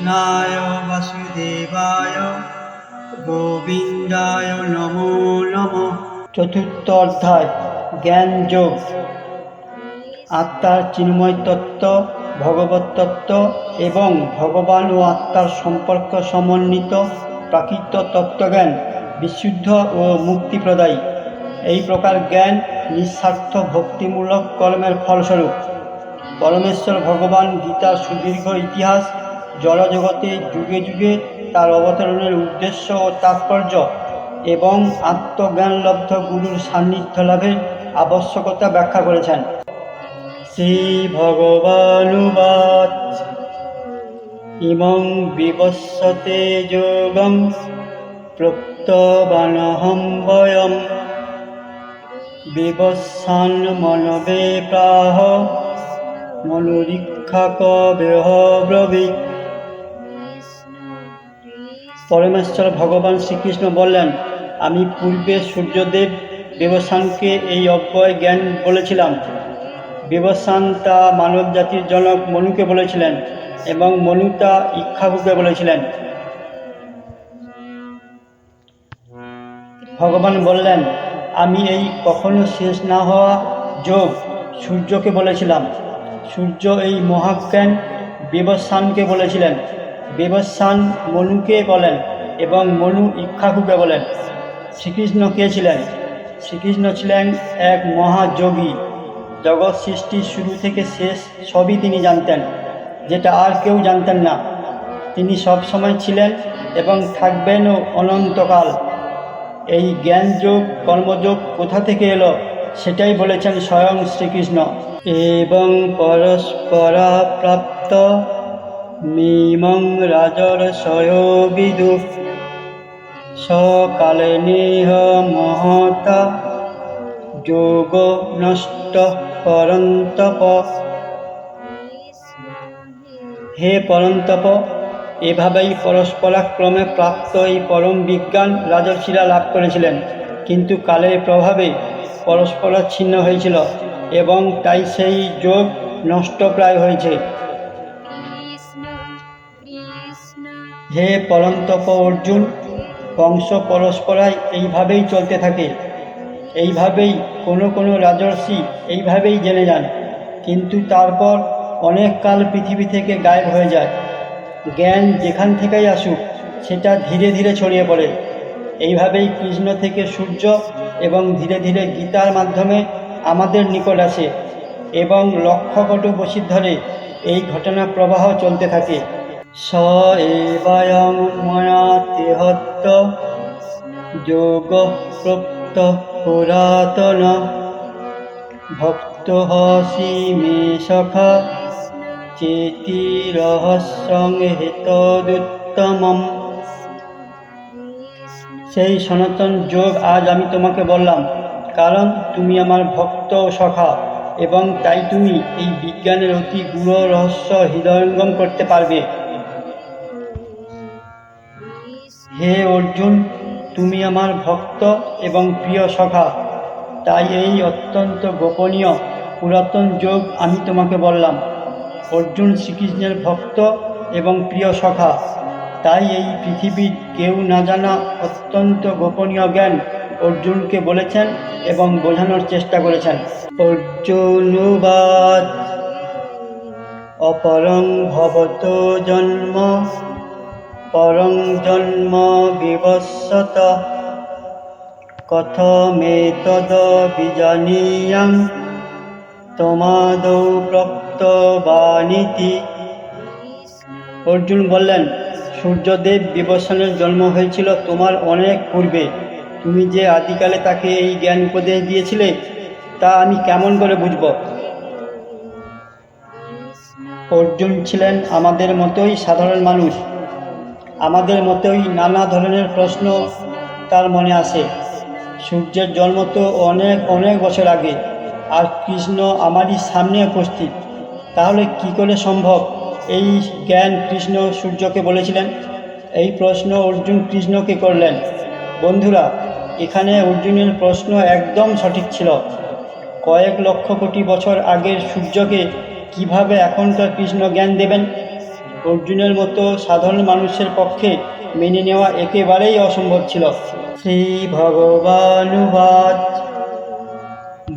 কৃষ্ণায় বাসুদেবায় গোবিন্দায় নমো নমঃ। চতুর্থ অধ্যায় জ্ঞান যোগ। আত্মার চিন্ময় তত্ত্ব, ভগবত তত্ত্ব এবং ভগবান ও আত্মার সম্পর্ক সমন্বিত প্রাকৃত তত্ত্বজ্ঞান বিশুদ্ধ ও মুক্তিপ্রদায়ী। এই প্রকার জ্ঞান নিঃস্বার্থ ভক্তিমূলক কর্মের ফলস্বরূপ। পরমেশ্বর ভগবান গীতার সুদীর্ঘ ইতিহাস, জড়জগতে যুগে যুগে তার অবতরণের উদ্দেশ্য ও তাৎপর্য এবং আত্মজ্ঞানলব্ধ গুরুর সান্নিধ্য লাভের আবশ্যকতা ব্যাখ্যা করেছেন। শ্রী ভগবানুবাচ ইমং বিবস্বতে যোগং প্রক্তবানহং বয়ম বিবস্বান মনবে প্রাহ মনোরীক্ষা কবেহ ব্রবীৎ। পরমেশ্বর ভগবান শ্রীকৃষ্ণ বললেন, আমি পূর্বে সূর্যদেব বিবস্বানকে এই অব্যয় জ্ঞান বলেছিলাম। বিবস্বান তা মানব জাতির জনক মনুকে বলেছিলেন এবং মনু তা ইক্ষ্বাকুকে বলেছিলেন। ভগবান বললেন, আমি এই কখনো শেষ না হওয়া যোগ সূর্যকে বলেছিলাম। সূর্য এই মহাজ্ঞান বিবস্বানকে বলেছিলেন। বিবস্বান মনুকে বলেন এবং মনু ইক্ষ্বাকুকে বলেন। শ্রীকৃষ্ণ কে ছিলেন? শ্রীকৃষ্ণ ছিলেন এক মহাযোগী। জগৎ সৃষ্টির শুরু থেকে শেষ সবই তিনি জানতেন, যেটা আর কেউ জানতেন না। তিনি সবসময় ছিলেন এবং থাকবেনও অনন্তকাল। এই জ্ঞানযোগ কর্মযোগ কোথা থেকে এলো সেটাই বলেছেন স্বয়ং শ্রীকৃষ্ণ। এবং পরস্পরা প্রাপ্ত মিমং রাজর্ষয় বিদুঃ সকালে নেহ মহতা যোগ নষ্ট পরন্তপ। হে পরন্তপ, এভাবেই পরস্পরাক্রমে প্রাপ্ত এই পরম বিজ্ঞান রাজর্ষিরা লাভ করেছিলেন, কিন্তু কালের প্রভাবে পরস্পরাচ্ছিন্ন হয়েছিল এবং তাই সেই যোগ নষ্টপ্রায় হয়েছে। হে পরন্তপ অর্জুন, বংশ পরস্পরায় এইভাবেই চলতে থাকে। এইভাবেই কোনো কোনো রাজর্ষি এইভাবেই জেনে যান, কিন্তু তারপর অনেক কাল পৃথিবী থেকে গায়েব হয়ে যায়। জ্ঞান যেখান থেকেই আসুক সেটা ধীরে ধীরে ছড়িয়ে পড়ে। এইভাবেই কৃষ্ণ থেকে সূর্য এবং ধীরে ধীরে গীতার মাধ্যমে আমাদের নিকট আসে এবং লক্ষ কোটি বছর ধরে এই ঘটনা প্রবাহ চলতে থাকে। স এবায়ং ময়া তেহত্ত যোগ প্রপ্ত পুরাতন ভক্ত হসি মে সখা চেতি রহস্যং হেতদুত্তমম। সেই সনাতন যোগ আজ আমি তোমাকে বললাম, কারণ তুমি আমার ভক্ত ও সখা এবং তাই তুমি এই বিজ্ঞানের অতি গূঢ় রহস্য হৃদয়ঙ্গম করতে পারবে। হে অর্জুন, তুমি আমার ভক্ত এবং প্রিয় সখা, তাই এই অত্যন্ত গোপনীয় পুরাতন যোগ আমি তোমাকে বললাম। অর্জুন শ্রীকৃষ্ণের ভক্ত এবং প্রিয় সখা, তাই এই পৃথিবীর কেউ না জানা অত্যন্ত গোপনীয় জ্ঞান অর্জুনকে বলেছেন এবং বোঝানোর চেষ্টা করেছেন। অর্জুনবাদ অপরং ভবত জন্ম পরং জন্ম বিবস্বত কথমেতদ বিজানীয়াং তমাদৌ প্রক্তবানিতি। অর্জুন বললেন, সূর্যদেব বিবস্বানের জন্ম হয়েছিল তোমার অনেক পূর্বে। তুমি যে আদিকালে তাকে এই জ্ঞান উপদেশ দিয়েছিলে তা আমি কেমন করে বুঝব? অর্জুন ছিলেন আমাদের মতোই সাধারণ মানুষ। আমাদের মতোই নানা ধরনের প্রশ্ন তার মনে আসে। সূর্যের জন্ম তো অনেক অনেক বছর আগে, আর কৃষ্ণ আমারই সামনে উপস্থিত। তাহলে কি করে সম্ভব এই জ্ঞান কৃষ্ণ সূর্যকে বলেছিলেন? এই প্রশ্ন অর্জুন কৃষ্ণকে করলেন। বন্ধুরা, এখানে অর্জুনের প্রশ্ন একদম সঠিক ছিল। কয়েক লক্ষ কোটি বছর আগের সূর্যকে কিভাবে এখনকার কৃষ্ণ জ্ঞান দেবেন? অর্জুনের মতো সাধারণ মানুষের পক্ষে মেনে নেওয়া একেবারেই অসম্ভব ছিল। শ্রী ভগবানুবাচ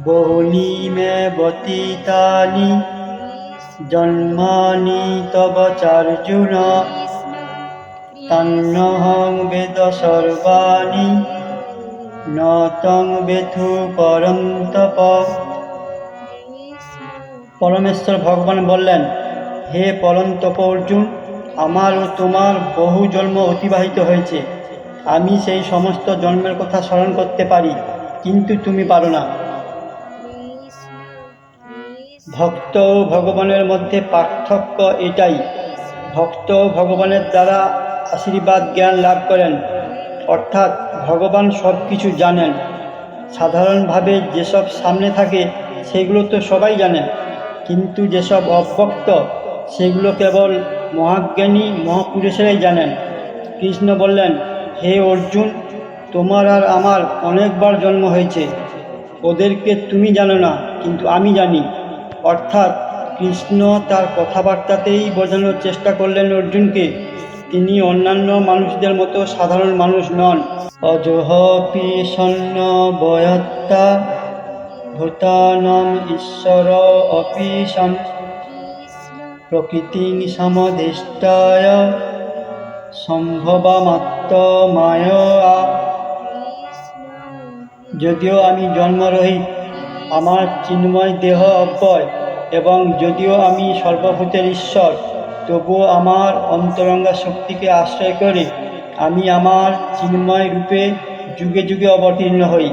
বহুনি মে বতিতানি জন্মানি তব চার্জুন তন্নহং বেদ সর্বাণি ন তং বেথু পরন্তপ। পরমেশ্বর ভগবান বললেন, হে পরন্তপ অর্জুন, আমার ও তোমার বহু জন্ম অতিবাহিত হয়েছে। আমি সেই সমস্ত জন্মের কথা স্মরণ করতে পারি, কিন্তু তুমি পারো না। ভক্ত ও ভগবানের মধ্যে পার্থক্য এটাই, ভক্ত ভগবানের দ্বারা আশীর্বাদ জ্ঞান লাভ করেন, অর্থাৎ ভগবান সব কিছু জানেন। সাধারণভাবে যেসব সামনে থাকে সেগুলো তো সবাই জানে, কিন্তু যেসব অভক্ত সেগুলো কেবল মহাজ্ঞানী মহাপুরুষেরাই জানেন। কৃষ্ণ বললেন, হে অর্জুন, তোমার আর আমার অনেকবার জন্ম হয়েছে, ওদেরকে তুমি জানো না, কিন্তু আমি জানি। অর্থাৎ কৃষ্ণ তার কথাবার্তাতেই বোঝানোর চেষ্টা করলেন অর্জুনকে তিনি অন্যান্য মানুষদের মতো সাধারণ মানুষ নন। অজোহপি সন্ন বয়ত্তা ভূতানাম ঈশ্বর অপি সন প্রকৃতি সমধিষ্ঠায় সম্ভবামাত্ম মায়া। যদিও আমি জন্মরহিত, আমার চিন্ময় দেহ অব্যয়, এবং যদিও আমি সর্বভূতের ঈশ্বর, তবুও আমার অন্তরঙ্গা শক্তিকে আশ্রয় করে আমি আমার চিন্ময় রূপে যুগে যুগে অবতীর্ণ হই।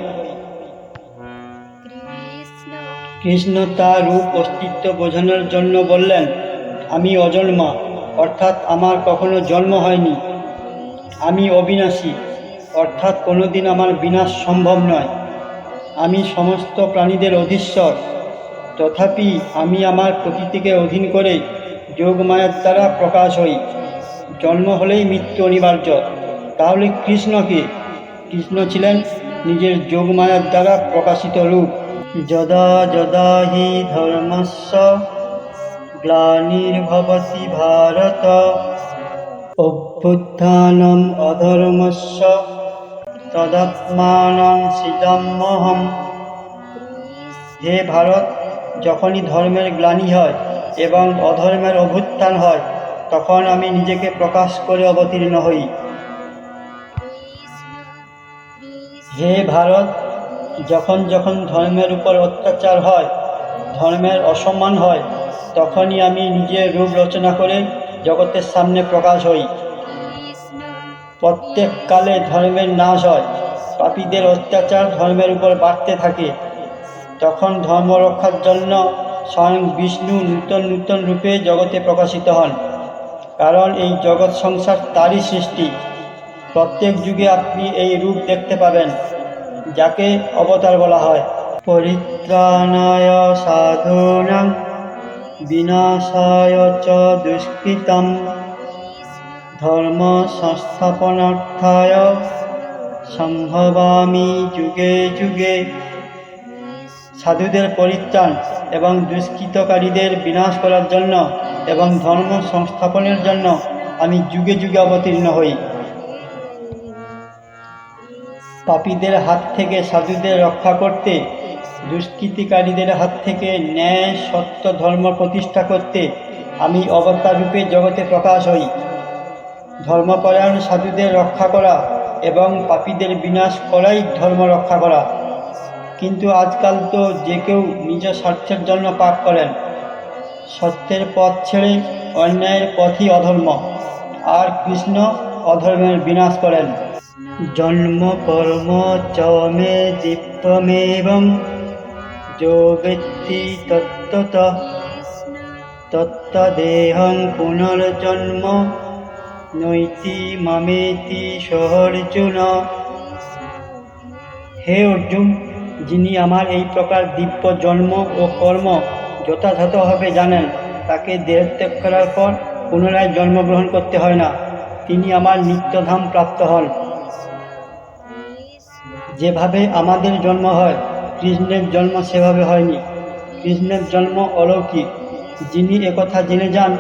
কৃষ্ণ তার রূপ অস্তিত্ব বোঝানোর জন্য বললেন, আমি অজন্মা, অর্থাৎ আমার কখনো জন্ম হয়নি। আমি অবিনাশী, অর্থাৎ কোনোদিন আমার বিনাশ সম্ভব নয়। আমি সমস্ত প্রাণীদের অধীশ্বর, তথাপি আমি আমার প্রকৃতিকে অধীন করে যোগমায়ার দ্বারা প্রকাশ হই। জন্ম হলেই মৃত্যু অনিবার্য। তাহলে কৃষ্ণ কে? কৃষ্ণ ছিলেন নিজের যোগমায়ার দ্বারা প্রকাশিত রূপ। যদা যদা হি ধর্মস্য গ্লানির্ভবতি ভারত অভ্যুত্থানম অধর্মস্য তদাত্মানং সৃজাম্যহম। হে ভারত, যখনই ধর্মের গ্লানি হয় এবং অধর্মের অভ্যুত্থান হয়, তখন আমি নিজেকে প্রকাশ করে অবতীর্ণ হই। হে ভারত, যখন যখন ধর্মের উপর অত্যাচার হয়, ধর্মের অসম্মান হয়, তখনই আমি নিজের রূপ রচনা করে জগতের সামনে প্রকাশ হই। প্রত্যেক কালে ধর্মের নাশ হয়, পাপীদের অত্যাচার ধর্মের উপর বাড়তে থাকে। তখন ধর্ম রক্ষার জন্য স্বয়ং বিষ্ণু নূতন নূতন রূপে জগতে প্রকাশিত হন, কারণ এই জগৎ সংসার তারই সৃষ্টি। প্রত্যেক যুগে আপনি এই রূপ দেখতে পাবেন, যাকে অবতার বলা হয়। পরিত্রাণায় সাধুনাং বিনাশায় চ দুষ্কৃতম ধর্ম সংস্থাপনার্থায় সম্ভবামি যুগে যুগে। সাধুদের পরিত্রাণ এবং দুষ্কৃতকারীদের বিনাশ করার জন্য এবং ধর্ম সংস্থাপনের জন্য আমি যুগে যুগে অবতীর্ণ হই। পাপীদের হাত থেকে সাধুদের রক্ষা করতে, দুষ্কৃতিকারীদের হাত থেকে ন্যায় সত্য ধর্ম প্রতিষ্ঠা করতে আমি অবতার রূপে জগতে প্রকাশ হই। ধর্মপরায়ণ সাধুদের রক্ষা করা এবং পাপীদের বিনাশ করাই ধর্ম রক্ষা করা। কিন্তু আজকাল তো যে কেউ নিজ স্বার্থের জন্য পাপ করেন। সত্যের পথ ছেড়ে অন্যায়ের পথই অধর্ম, আর কৃষ্ণ অধর্মের বিনাশ করেন। জন্ম কর্ম চ মে দিব্যমেবং যো বেত্তি তত্ত্বতঃ তত্ত্বদেহং পুনর্জন্ম নৈতি মামেতি সহর্জুন। হে অর্জুন, যিনি আমার এই প্রকার দিব্য জন্ম ও কর্ম যথাযথভাবে জানেন, তাকে দেহত্যাগ করার পর পুনরায় জন্মগ্রহণ করতে হয় না। তিনি আমার নিত্যধাম প্রাপ্ত হন। যেভাবে আমাদের জন্ম হয়, কৃষ্ণের জন্ম সেভাবে হয়নি। কৃষ্ণের জন্ম অলৌকিক। যিনি একথা জেনে যান,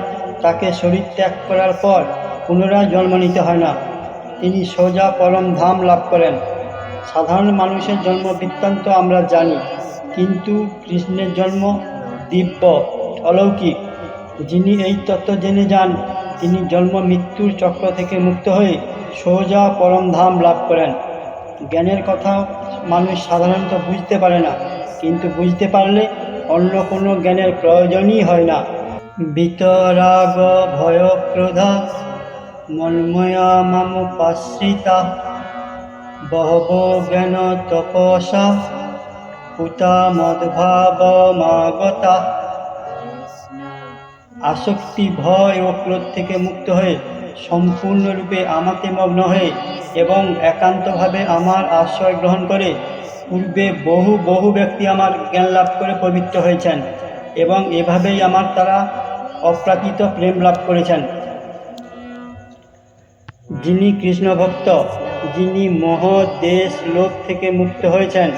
তাকে শরীর ত্যাগ করার পর পুনরায় জন্ম নিতে হয় না, তিনি সোজা পরম ধাম লাভ করেন। সাধারণ মানুষের জন্ম বৃত্তান্ত আমরা জানি, কিন্তু কৃষ্ণের জন্ম দিব্য, অলৌকিক। যিনি এই তত্ত্ব জেনে যান, তিনি জন্ম মৃত্যুর চক্র থেকে মুক্ত হয়ে সোজা পরম ধাম লাভ করেন। জ্ঞানের কথা মানুষ সাধারণত বুঝতে পারে না, কিন্তু বুঝতে পারলে অন্য কোনো জ্ঞানের প্রয়োজনই হয় না। বিতরাগ ভয় ক্রোধা মন্ময়া মামুপাশ্রিতা বহব জ্ঞান তপসা পুতা মদ্ভাবমাগতা। আসক্তি, ভয় ও ক্রোধ থেকে মুক্ত হয়ে সম্পূর্ণরূপে আমাতে মগ্ন হয়ে এবং একান্তভাবে আমার আশ্রয় গ্রহণ করে পূর্বে বহু বহু ব্যক্তি আমার জ্ঞান লাভ করে পবিত্র হয়েছেন এবং এভাবেই আমার তারা অপ্রাকৃত প্রেম লাভ করেছেন। যিনি কৃষ্ণ ভক্ত, যিনি মোহ দেশ লোভ থেকে মুক্ত হয়েছেন,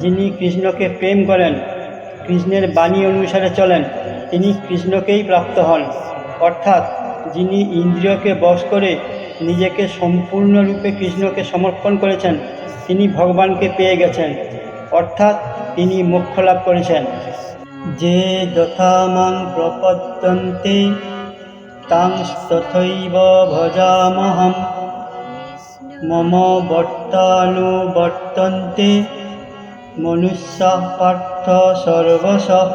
যিনি কৃষ্ণকে প্রেম করেন, কৃষ্ণের বাণী অনুসারে চলেন, তিনি কৃষ্ণকেই প্রাপ্ত হন। অর্থাৎ যিনি ইন্দ্রিয়কে বশ করে নিজেকে সম্পূর্ণরূপে কৃষ্ণকে সমর্পণ করেছেন, তিনি ভগবানকে পেয়ে গেছেন, অর্থাৎ তিনি মোক্ষ লাভ করেছেন। যে যথা মাং প্রপদ্যন্তে তাং তথৈব ভজামহং মম বর্তানুবর্তন্তে মনুষ্যা পার্থ সর্বশঃ।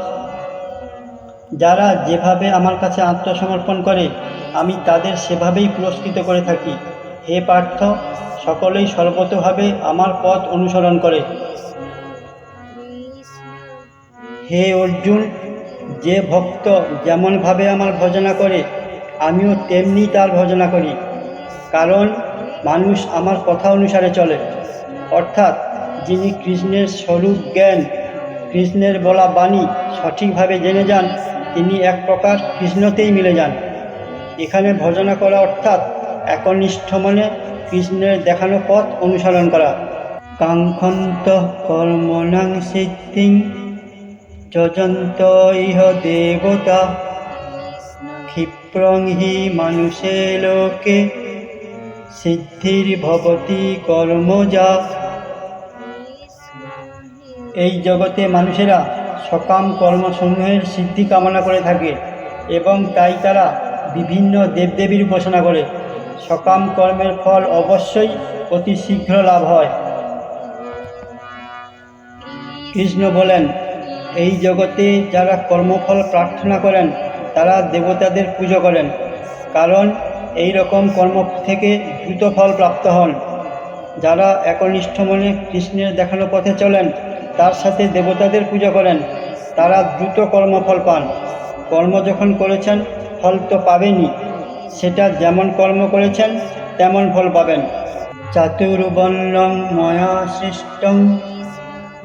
যারা যেভাবে আমার কাছে আত্মসমর্পণ করে আমি তাদের সেভাবেই পুরস্কৃত করে থাকি। হে পার্থ, সকলেই সর্বতোভাবে আমার পথ অনুসরণ করে। হে অর্জুন, যে ভক্ত যেমনভাবে আমার ভজনা করে আমিও তেমনি তার ভজনা করি, কারণ মানুষ আমার কথা অনুসারে চলে। অর্থাৎ যিনি কৃষ্ণের স্বরূপ জ্ঞান, কৃষ্ণের বলা বাণী সঠিকভাবে জেনে যান, তিনি এক প্রকার কৃষ্ণতেই মিলে যান। এখানে ভজনা করা অর্থাৎ একনিষ্ঠ মনে কৃষ্ণের দেখানো পথ অনুসরণ করা। কাঙ্ক্ষন্ত কর্মণাং সিদ্ধিং যজন্ত ইহ দেবতা ক্ষিপ্রং হি মানুষে লোকে সিদ্ধির্ভবতি কর্মজা। এই জগতে মানুষেরা সকাম কর্মসমূহের সিদ্ধি কামনা করে থাকে এবং তাই তারা বিভিন্ন দেবদেবীর উপাসনা করে। সকাম কর্মের ফল অবশ্যই অতি শীঘ্র লাভ হয়। কৃষ্ণ বলেন, এই জগতে যারা কর্মফল প্রার্থনা করেন তারা দেবতাদের পুজো করেন, কারণ এই রকম কর্ম থেকে দ্রুত ফল প্রাপ্ত হন। যারা একনিষ্ঠ মনে কৃষ্ণের দেখানো পথে চলেন তার সাথে দেবতাদের পুজো করেন, তারা দ্রুত কর্মফল পান। কর্ম যখন করেছেন ফল তো পাবেনই, সেটা যেমন কর্ম করেছেন তেমন ফল পাবেন। চাতুর্বর্ণং ময়া সৃষ্টং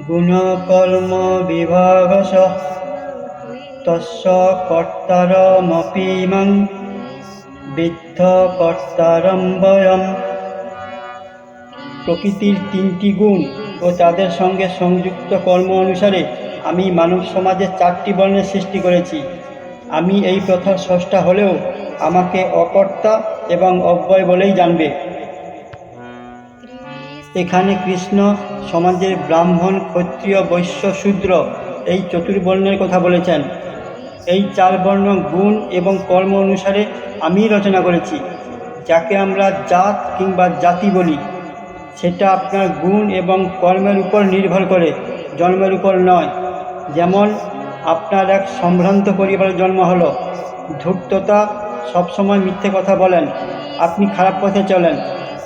গুণকর্ম বিভাগশ তস্য কর্তারমপি মাং বিদ্ধ কর্তারম বয়ম। প্রকৃতির তিনটি গুণ ও তাদের সঙ্গে সংযুক্ত কর্ম অনুসারে আমি মানব সমাজে 4টি বর্ণের সৃষ্টি করেছি। আমি এই প্রথার স্রষ্টা হলেও আমাকে অকর্তা এবং অব্যয় বলেই জানবে। এখানে কৃষ্ণ সমাজের ব্রাহ্মণ, ক্ষত্রিয়, বৈশ্য, শূদ্র এই চতুর্বর্ণের কথা বলেছেন। এই 4 বর্ণ গুণ এবং কর্ম অনুসারে আমি রচনা করেছি। যাকে আমরা জাত কিংবা জাতি বলি, সেটা আপনার গুণ এবং কর্মের উপর নির্ভর করে, জন্মের উপর নয়। যেমন আপনার এক সম্ভ্রান্ত পরিবারে জন্ম হলো, ধূর্ততা, সবসময় মিথ্যে কথা বলেন, আপনি খারাপ পথে চলেন,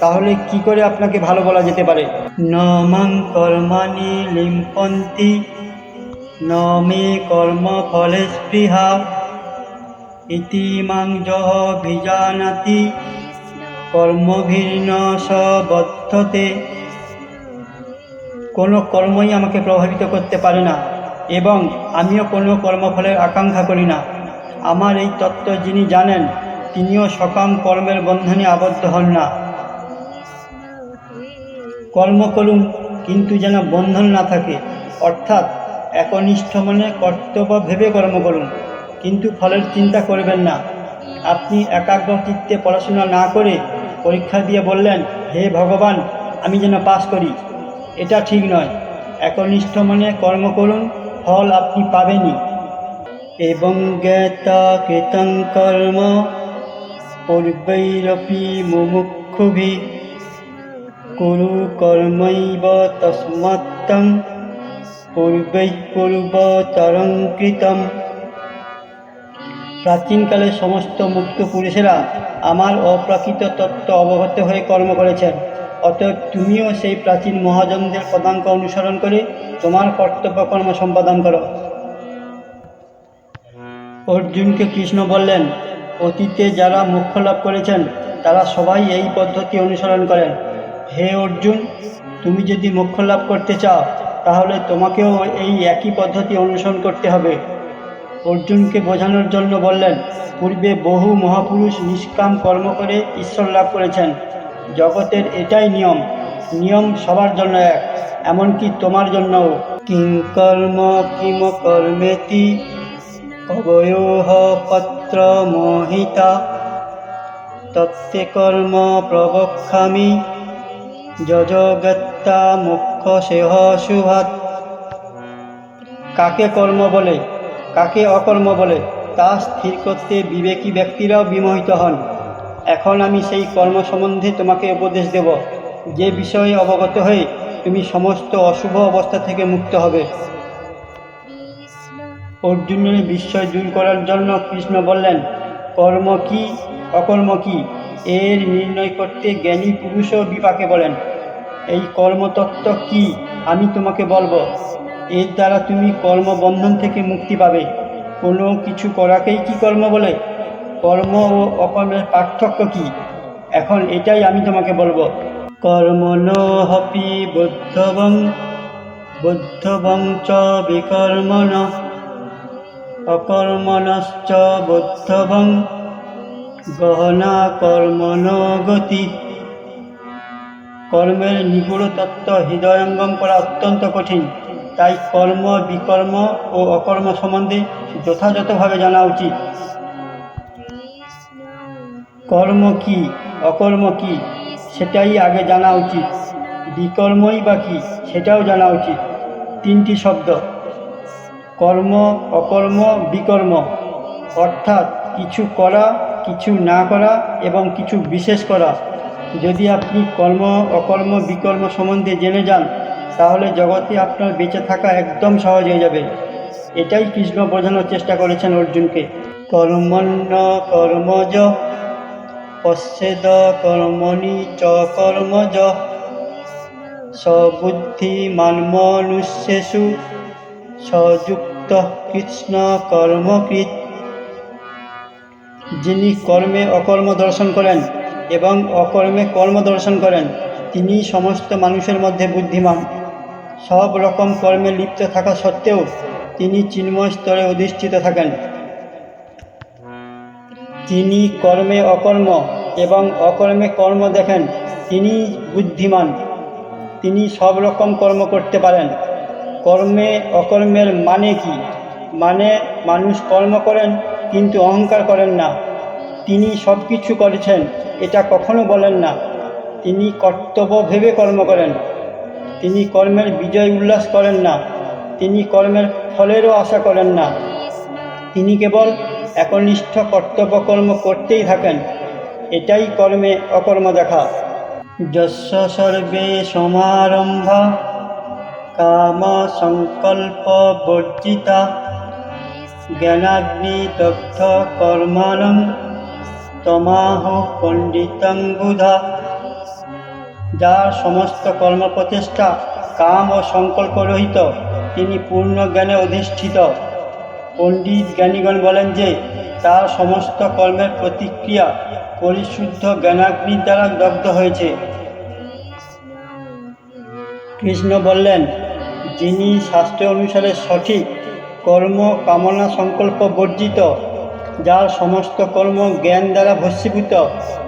তাহলে কি করে আপনাকে ভালো বলা যেতে পারে? ন মাং কর্মাণি লিম্পন্তি ন মে কর্ম ফলে স্পৃহা ইতি মাং যহ ভিজানাতি কর্মভির্ন সবদ্ধতে। কোনো কর্মই আমাকে প্রভাবিত করতে পারে না এবং আমিও কোনো কর্মফলের আকাঙ্ক্ষা করি না। আমার এই তত্ত্ব যিনি জানেন, তিনিও সকাম কর্মের বন্ধনে আবদ্ধ হন না। কর্ম করুন, কিন্তু যেন বন্ধন না থাকে, অর্থাৎ একনিষ্ঠ মনে কর্তব্য ভেবে কর্ম করুন, কিন্তু ফলের চিন্তা করবেন না। আপনি একাগ্রচিত্তে পড়াশোনা না করে পরীক্ষা দিয়ে বললেন, হে ভগবান, আমি যেন পাস করি। এটা ঠিক নয়। একনিষ্ঠ মনে কর্ম করুন, ফল আপনি পাবেনই। এবং জ্ঞাতা কৃতং কর্ম পূর্বৈরপি মুমুক্ষুভিঃ কুরু কর্মৈব তস্মাত্তং পূর্বৈঃ পূর্বতরং কৃতম। প্রাচীনকালে সমস্ত মুক্ত পুরুষেরা আমার অপ্রাকৃত তত্ত্ব অবগত হয়ে কর্ম করেছেন। অতএব তুমিও সেই প্রাচীন মহাজনদের পদাঙ্ক অনুসরণ করে তোমার কর্তব্য কর্ম সম্পাদন করো। অর্জুনকে কৃষ্ণ বললেন, অতীতে যারা মোক্ষ লাভ করেছেন তারা সবাই এই পদ্ধতি অনুসরণ করেন। হে অর্জুন, তুমি যদি মোক্ষ লাভ করতে চাও তাহলে তোমাকেও এই একই পদ্ধতি অনুসরণ করতে হবে। অর্জুনকে বোঝানোর জন্য বললেন, পূর্বে বহু মহাপুরুষ নিষ্কাম কর্ম করে ঈশ্বর লাভ করেছেন। জগতের এটাই নিয়ম। নিয়ম সবার জন্য এক, এমনকি তোমার জন্যও। কিং কর্ম কিম কর্মেতি কবয়োঃ পত্র মোহিতা তত্তে কর্ম প্রবক্ষ্যামি যজগত্যা মোক্ষসেহ শুভাৎ। কাকে কর্ম বলে কাকে অকর্ম বলে তা স্থির করতে বিবেকী ব্যক্তিরাও বিমোহিত হন। এখন আমি সেই কর্ম সম্বন্ধে তোমাকে উপদেশ দেব, যে বিষয়ে অবগত হয়ে তুমি সমস্ত অশুভ অবস্থা থেকে মুক্ত হবে। অর্জুনের বিস্ময় দূর করার জন্য কৃষ্ণ বললেন, কর্ম কি অকর্ম কি এর নির্ণয় করতে জ্ঞানী পুরুষও বিপাকে বলেন। এই কর্মতত্ত্ব কি আমি তোমাকে বলবো। এর দ্বারা তুমি কর্মবন্ধন থেকে মুক্তি পাবে। কোনো কিছু করাকেই কি কর্ম বলে? কর্ম ও অকর্মের পার্থক্য কি, এখন এটাই আমি তোমাকে বলবো। কর্মণো হপি বুদ্ধবং চ বিকর্মণঃ অকর্মণশ্চ বুদ্ধবং গহনা কর্মণো গতি। কর্মের নিগুড় তত্ত্ব হৃদয়ঙ্গম করা অত্যন্ত কঠিন। তাই কর্ম বিকর্ম ও অকর্ম সম্বন্ধে যথাযথভাবে জানা উচিত। কর্ম কি অকর্ম কি সেটাই আগে জানা উচিত। বিকর্মই বা কি সেটাও জানা উচিত। তিনটি শব্দ, কর্ম অকর্ম বিকর্ম, অর্থাৎ কিছু করা, কিছু না করা এবং কিছু বিশেষ করা। যদি আপনি কর্ম অকর্ম বিকর্ম সম্বন্ধে জেনে যান তাহলে জগতে আপনার বেঁচে থাকা একদম সহজ হয়ে যাবে। এটাই কৃষ্ণ বোঝানোর চেষ্টা করেছেন অর্জুনকে। কর্মণ্য কর্মজ পশ্যেদ কর্মণি চ কর্মজ সবুদ্ধিমান মনুষ্যেষু সযুক্ত কৃষ্ণ কর্মকৃৎ। যিনি কর্মে অকর্ম দর্শন করেন এবং অকর্মে কর্ম দর্শন করেন তিনি সমস্ত মানুষের মধ্যে বুদ্ধিমান। সব রকম কর্মে লিপ্ত থাকা সত্ত্বেও তিনি চিন্ময় স্তরে অধিষ্ঠিত থাকেন। যিনি কর্মে অকর্ম এবং অকর্মে কর্ম দেখেন তিনি বুদ্ধিমান। তিনি সব রকম কর্ম করতে পারেন। কর্মে অকর্মের মানে কি? মানে মানুষ কর্ম করেন কিন্তু অহংকার করেন না। তিনি সব কিছু করেছেন এটা কখনো বলেন না। তিনি কর্তব্য ভেবে কর্ম করেন। তিনি কর্মের বিজয় উল্লাস করেন না। তিনি কর্মের ফলেরও আশা করেন না। তিনি কেবল একনিষ্ঠ কর্তব্য কর্ম করতেই থাকেন। এটাই কর্মে অকর্ম দেখা। যস্য সর্বে সমারম্ভা কাম সংকল্প বর্জিতা জ্ঞানাগ্নি দগ্ধ কর্মাণং তমাহু পণ্ডিতং বুধা। যার সমস্ত কর্মপ্রচেষ্টা কাম ও সংকল্প রহিত তিনি পূর্ণ জ্ঞানে অধিষ্ঠিত। পণ্ডিত জ্ঞানীগণ বলেন যে তার সমস্ত কর্মের প্রতিক্রিয়া পরিশুদ্ধ জ্ঞানাগ্নির দ্বারা দগ্ধ হয়েছে। কৃষ্ণ বললেন, যিনি শাস্ত্র অনুসারে সঠিক কর্ম কামনা সংকল্প বর্জিত, যার সমস্ত কর্ম জ্ঞান দ্বারা ভস্মীভূত,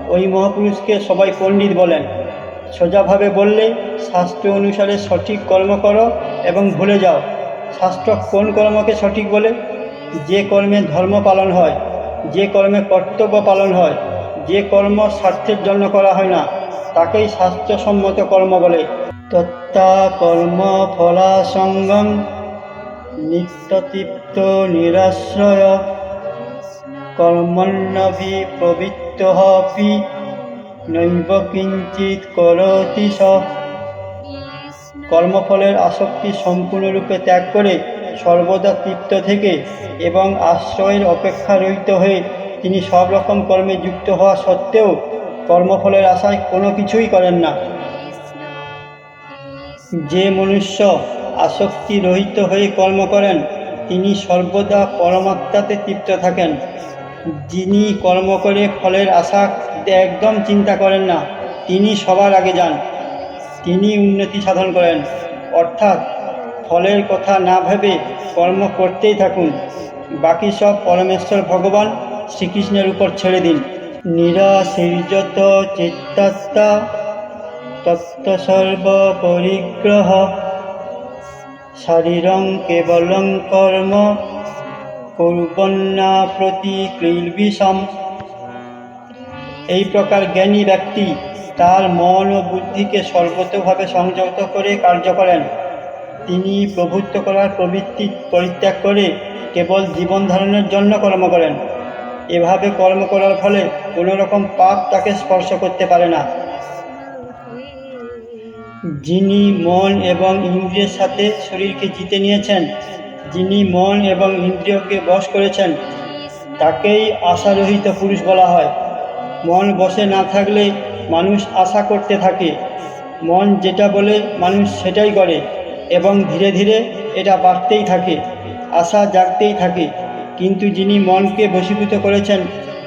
ওই মহাপুরুষকে সবাই পণ্ডিত বলেন। সোজাভাবে বললে শাস্ত্র অনুসারে সঠিক কর্ম করো এবং ভুলে যাও। শাস্ত্র কোন কর্মকে সঠিক বলে? যে কর্মে ধর্ম পালন হয়, যে কর্মে কর্তব্য পালন হয়, যে কর্ম স্বার্থের জন্য করা হয় না, তাকেই শাস্ত্রসম্মত কর্ম বলে। তত্তা কর্ম ফলাসঙ্গম নিত্যতৃপ্ত নিরাশ্রয় কর্মণ্যভি প্রবৃত্তঃপি নৈব কিঞ্চিৎ করোতি স। কর্মফলের আসক্তি সম্পূর্ণরূপে ত্যাগ করে সর্বদা তৃপ্ত থেকে এবং আশ্রয়ের অপেক্ষা রহিত হয়ে তিনি সব রকম কর্মে যুক্ত হওয়া সত্ত্বেও কর্মফলের আশায় কোনো কিছুই করেন না। যে মনুষ্য আসক্তি রহিত হয়ে কর্ম করেন তিনি সর্বদা পরমাত্মাতে তৃপ্ত থাকেন। যিনি কর্ম করে ফলের আশা একদম চিন্তা করেন না, তিনি সবার আগে যান, তিনি উন্নতি সাধন করেন। অর্থাৎ ফলের কথা না ভেবে কর্ম করতেই থাকুন, বাকি সব পরমেশ্বর ভগবান শ্রীকৃষ্ণের উপর ছেড়ে দিন। নিরাশীর্যত চিত্তাত্মা তত্ত্ব সর্ব পরিগ্রহ শারীরং কেবলং কর্ম কুর্বন্না প্রতিক্রিয়াবিষম। এই প্রকার জ্ঞানী ব্যক্তি তার মন ও বুদ্ধিকে সর্বতোভাবে সংযত করে কার্য করেন। তিনি প্রভুত্ব করার প্রবৃত্তি পরিত্যাগ করে কেবল জীবন ধারণের জন্য কর্ম করেন। এভাবে কর্ম করার ফলে কোনো রকম পাপ তাকে স্পর্শ করতে পারে না। যিনি মন এবং ইন্দ্রিয়ের সাথে শরীরকে জিতে নিয়েছেন, যিনি মন এবং ইন্দ্রিয়কে বশ করেছেন, তাকেই আশারহিত পুরুষ বলা হয়। মন বশে না থাকলে মানুষ আশা করতে থাকে, মন যেটা বলে মানুষ সেটাই করে এবং ধীরে ধীরে এটা বাড়তেই থাকে, আশা জাগতেই থাকে। কিন্তু যিনি মনকে বশীভূত করেছেন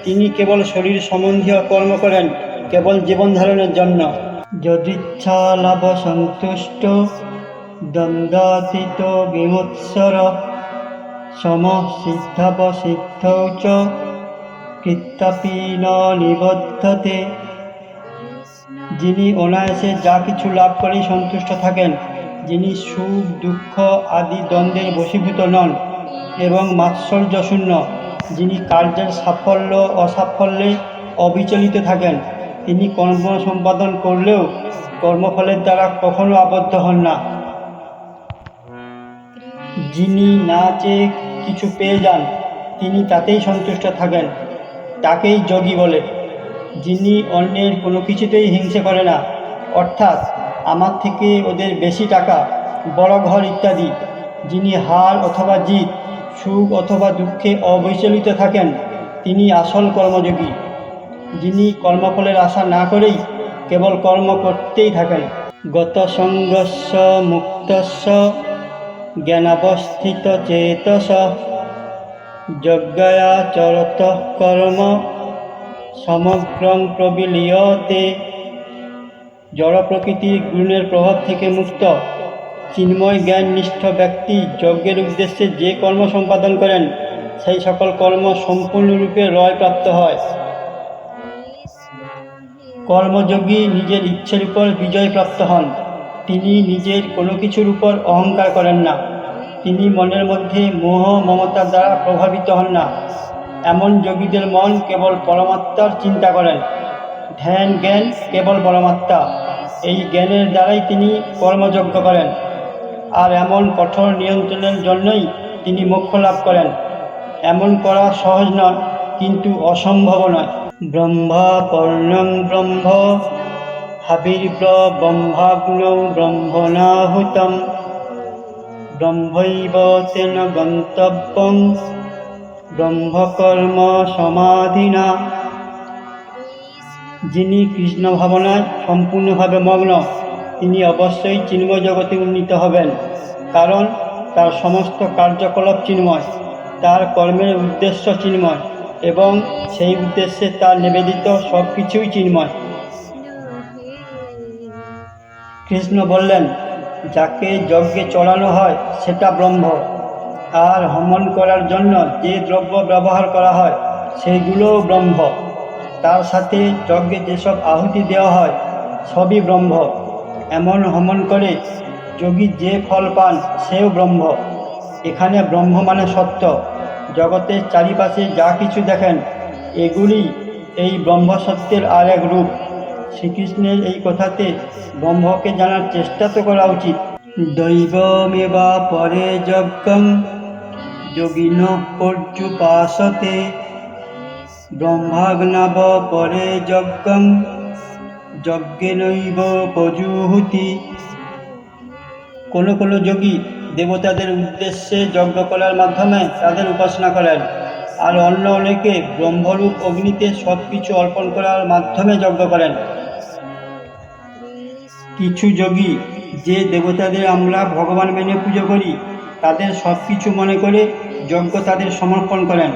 তিনি কেবল শরীর সম্বন্ধীয় কর্ম করেন, কেবল জীবন ধারণের জন্য। যদিচ্ছা লাভ সন্তুষ্ট দ্বন্দ্বাতীত বিমুৎসর সম সিদ্ধাবসিদ্ধৌ চ কৃত্যাপি ন নিবদ্ধতে। যিনি অনায়াসে যা কিছু লাভ করেই সন্তুষ্ট থাকেন, যিনি সুখ দুঃখ আদি দ্বন্দ্বের বশীভূত নন এবং মাৎসর্যশূন্য, যিনি কার্যের সাফল্য অসাফল্যে অবিচলিত থাকেন, তিনি কর্ম সম্পাদন করলেও কর্মফলের দ্বারা কখনো আবদ্ধ হন না। যিনি না চেয়ে কিছু পেয়ে যান তিনি তাতেই সন্তুষ্ট থাকেন, তাকেই যোগী বলে। যিনি অন্যের কোনো কিছুতেই হিংসে করে না, অর্থাৎ আমার থেকে ওদের বেশি টাকা, বড় ঘর ইত্যাদি, যিনি হার অথবা জিত, সুখ অথবা দুঃখে অবিচলিত থাকেন, তিনি আসল কর্মযোগী। যিনি কর্মফলের আশা না করেই কেবল কর্ম করতেই থাকেন। গত সঙ্গস্য মুক্তস্য জ্ঞানাবস্থিত চেতস যজ্ঞয়া চরত কর্ম সমগ্রং প্রবিলীয়তে। জড় প্রকৃতির গুণের প্রভাব থেকে মুক্ত চিন্ময় জ্ঞান নিষ্ঠ ব্যক্তি যজ্ঞের উদ্দেশ্যে যে কর্ম সম্পাদন করেন সেই সকল কর্ম সম্পূর্ণরূপে লয়প্রাপ্ত হয়। কর্মযোগী নিজের ইচ্ছের উপর বিজয় প্রাপ্ত হন। তিনি নিজের কোনো কিছুর উপর অহংকার করেন না, তিনি মনের মধ্যে মোহ মমতার দ্বারা প্রভাবিত হন না। এমন যোগীদের মন কেবল পরমাত্মার চিন্তা করেন, ধ্যান জ্ঞান কেবল পরমাত্মা, এই জ্ঞানের দ্বারাই তিনি কর্মযজ্ঞ করেন। আর এমন কঠোর নিয়ন্ত্রণের জন্যই তিনি মোক্ষ লাভ করেন। এমন করা সহজ নয়, কিন্তু অসম্ভব নয়। ব্রহ্মা পর্ণং ব্রহ্ম হাবির্ব্র ব্রহ্মাগ্নৌ ব্রহ্মণাহুতম ব্রহ্মৈব তেন গন্তব্যং ব্রহ্মকর্ম সমাধিনা। যিনি কৃষ্ণ ভাবনায় সম্পূর্ণভাবে মগ্ন তিনি অবশ্যই চিন্ময় জগতে উন্নীত হবেন, কারণ তার সমস্ত কার্যকলাপ চিন্ময়, তার কর্মের উদ্দেশ্য চিন্ময় এবং সেই উদ্দেশ্যে তার নিবেদিত সব কিছুই চিন্ময়। কৃষ্ণ বললেন, যাকে যজ্ঞে চড়ানো হয় সেটা ব্রহ্ম, আর হবন করার জন্য যে দ্রব্য ব্যবহার করা হয় সেইগুলোও ব্রহ্ম। তার সাথে যজ্ঞে যেসব আহুতি দেওয়া হয় সবই ব্রহ্ম। এমন হবন করে যোগী যে ফল পান সেও ব্রহ্ম। এখানে ব্রহ্ম মানে সত্য, জগতের চারিপাশে যা কিছু দেখেন এগুলি এই ব্রহ্মসত্যের আর এক রূপ। শ্রীকৃষ্ণের এই কথাতে ব্রহ্মকে জানার চেষ্টা তো করা উচিত। দৈবমেবা পরে যজ্ঞং যোগিন পর্যুপাসতে ব্রহ্মাগ্নাব পরে যজ্ঞং যজ্ঞেনৈব পজুহুতি। কোনো কোনো যোগী দেবতাদের উদ্দেশ্যে যজ্ঞ করার মাধ্যমে তাদের উপাসনা করেন, আর অন্য অনেকে ব্রহ্মরূপ অগ্নিতে সব কিছু অর্পণ করার মাধ্যমে যজ্ঞ করেন। কিছু যোগী যে দেবতাদের আমরা ভগবান মেনে পুজো করি তাদের সব কিছু মনে করে যজ্ঞ তাদের সমর্পণ করেন।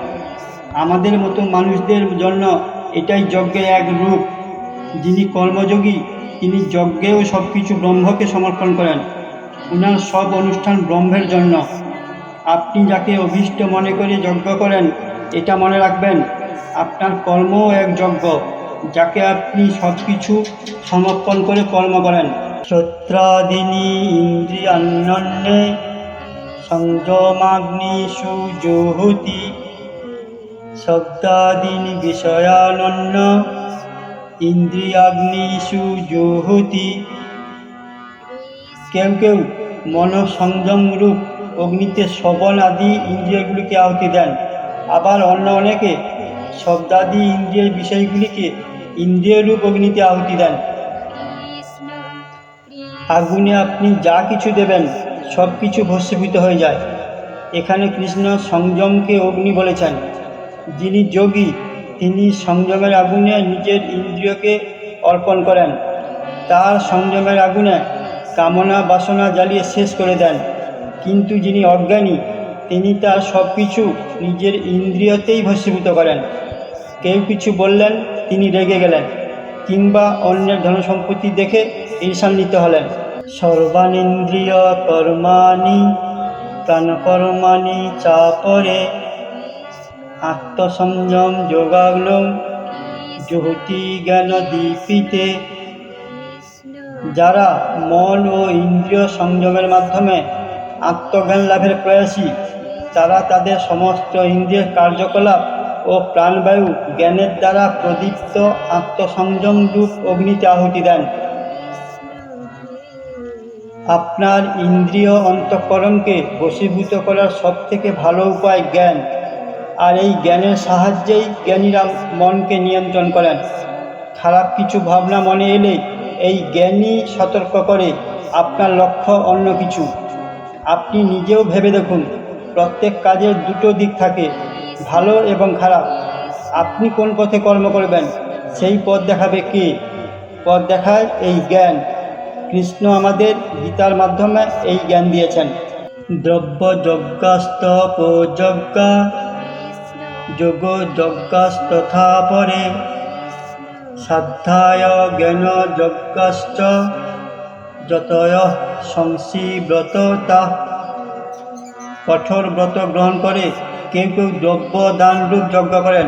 আমাদের মতো মানুষদের জন্য এটাই যজ্ঞের এক রূপ। যিনি কর্মযোগী তিনি যজ্ঞেও সব কিছু ব্রহ্মকে সমর্পণ করেন। উনার সব অনুষ্ঠান ব্রহ্মের জন্য। আপনি যাকে অভীষ্ট মনে করে যজ্ঞ করেন এটা মনে রাখবেন, আপনার কর্মও এক যজ্ঞ, যাকে আপনি সব কিছু সমর্পণ করে কর্ম করেন। শ্রোত্রাদিনী ইন্দ্রিয়ান্যন্যে সংযমাগ্নিষু জুহুতি শব্দাদিনী বিষয়ানন্য ইন্দ্রিয়াগ্নিষু জুহুতি। কেউ কেউ মনঃসংযম রূপ অগ্নিতে শ্রবণ আদি ইন্দ্রিয়গুলিকে আহুতি দেন, আবার অন্য অনেকে শব্দাদি ইন্দ্রিয়ের বিষয়গুলিকে ইন্দ্রিয়রূপ অগ্নিতে আহুতি দেন। আগুনে আপনি যা কিছু দেবেন সব কিছু ভস্মীভূত হয়ে যায়। এখানে কৃষ্ণ সংযমকে অগ্নি বলেছেন। যিনি যোগী তিনি সংযমের আগুনে নিজের ইন্দ্রিয়কে অর্পণ করেন। তার সংযমের আগুনে কামনা বাসনা জ্বালিয়ে শেষ করে দেন। কিন্তু যিনি অজ্ঞানী তিনি তার সব কিছু নিজের ইন্দ্রিয়তেই ভস্মীভূত করেন। কেউ কিছু বললেন তিনি রেগে গেলেন, কিংবা অন্যের ধনসম্পত্তি দেখে ঈর্ষান্বিত হলেন। সর্বানিন্দ্রিয় কর্মাণি প্রাণকর্মাণি চাপরে আত্মসংযম যোগাগ্নৌ জুহুতি জ্ঞান দীপিতে। যারা মন ও ইন্দ্রিয় সংযমের মাধ্যমে আত্মজ্ঞান লাভের প্রয়াসী তারা তাদের সমস্ত ইন্দ্রিয়ের কার্যকলাপ ও প্রাণবায়ু জ্ঞানের দ্বারা প্রদীপ্ত আত্মসংযম রূপ অগ্নিতে আহুতি দেন। আপনার ইন্দ্রিয় অন্তঃকরণকে বশীভূত করার সবথেকে ভালো উপায় জ্ঞান, আর এই জ্ঞানের সাহায্যেই জ্ঞানীরা মনকে নিয়ন্ত্রণ করেন। খারাপ কিছু ভাবনা মনে এলে এই জ্ঞানই সতর্ক করে আপনার লক্ষ্য অন্য কিছু। আপনি নিজেও ভেবে দেখুন, প্রত্যেক কাজের দুটো দিক থাকে, ভালো এবং খারাপ। আপনি কোন পথে কর্ম করবেন সেই পথ দেখাবে কে? পথ দেখায় এই জ্ঞান। কৃষ্ণ আমাদের গীতার মাধ্যমে এই জ্ঞান দিয়েছেন। দ্রব্য যজ্ঞাস্তপোযজ্ঞা যোগ যজ্ঞাস্তথা পরে সাধ্যায় জ্ঞান যজ্ঞাশ্চ যতয় সংসিব্রততা। কঠোর ব্রত গ্রহণ করে কেউ কেউ দ্রব্য দান রূপ যজ্ঞ করেন,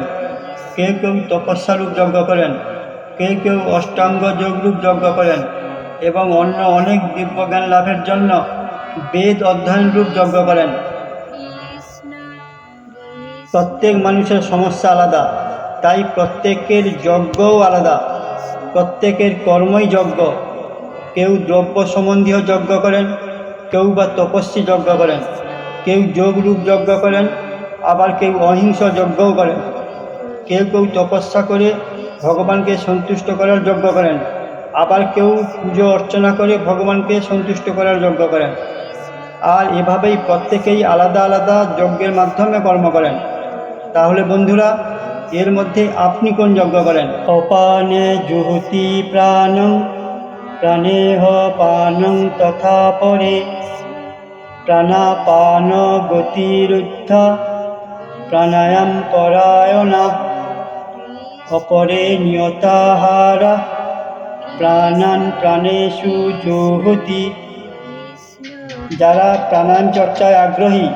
কেউ কেউ তপস্যা রূপ যজ্ঞ করেন, কেউ কেউ অষ্টাঙ্গ যোগ রূপ যজ্ঞ করেন এবং অন্য অনেক দিব্যজ্ঞান লাভের জন্য বেদ অধ্যয়ন রূপ যজ্ঞ করেন। প্রত্যেক মানুষের সমস্যা আলাদা, তাই প্রত্যেকের যজ্ঞও আলাদা। প্রত্যেকের কর্মই যজ্ঞ। কেউ দ্রব্য সম্বন্ধীয় যজ্ঞ করেন, কেউ বা তপস্বী যজ্ঞ করেন, কেউ যোগরূপ যজ্ঞ করেন, আবার কেউ অহিংস যজ্ঞও করেন। কেউ কেউ তপস্যা করে ভগবানকে সন্তুষ্ট করার যজ্ঞ করেন, আবার কেউ পুজো অর্চনা করে ভগবানকে সন্তুষ্ট করার যজ্ঞ করেন। আর এভাবেই প্রত্যেকেই আলাদা আলাদা যজ্ঞের মাধ্যমে কর্ম করেন। তাহলে বন্ধুরা, এর মধ্যে আপনি কোন যজ্ঞ করেন? অপানে জুহুতি প্রাণং প্রাণেহ পানং তথা পরে প্রাণাপান গতিরুদ্ধ প্রাণায়াম পরায়ণা অপরে নিয়তাহারা প্রাণান প্রাণেষু জুহুতি। যারা প্রাণায়াম চর্চায় আগ্রহী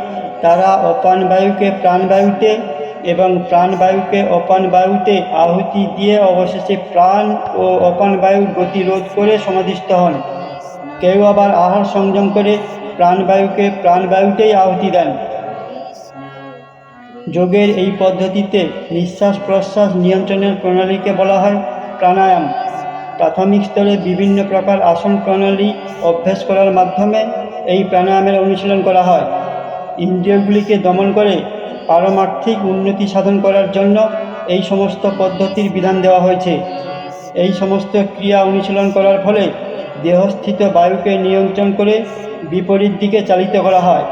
তারা অপান বায়ুকে প্রাণবায়ুতে এবং প্রাণবায়ুকে অপান বায়ুতে আহুতি দিয়ে অবশেষে প্রাণ ও অপান বায়ুর গতিরোধ করে সমাধিস্থ হন। কেউ আবার আহার সংযম করে প্রাণবায়ুকে প্রাণবায়ুতেই আহুতি দেন। যোগের এই পদ্ধতিতে নিঃশ্বাস প্রশ্বাস নিয়ন্ত্রণের প্রণালীকে বলা হয় প্রাণায়াম। প্রাথমিক স্তরে বিভিন্ন প্রকার আসন প্রণালী অভ্যাস করার মাধ্যমে এই প্রাণায়ামের অনুশীলন করা হয়। ইন্দ্রিয়গুলিকে দমন করে পারমার্থিক উন্নতি সাধন করার জন্য এই সমস্ত পদ্ধতির বিধান দেওয়া হয়েছে। এই সমস্ত ক্রিয়া অনুশীলন করার ফলে দেহস্থিত বায়ুকে নিয়ন্ত্রণ করে বিপরীত দিকে চালিত করা হয়।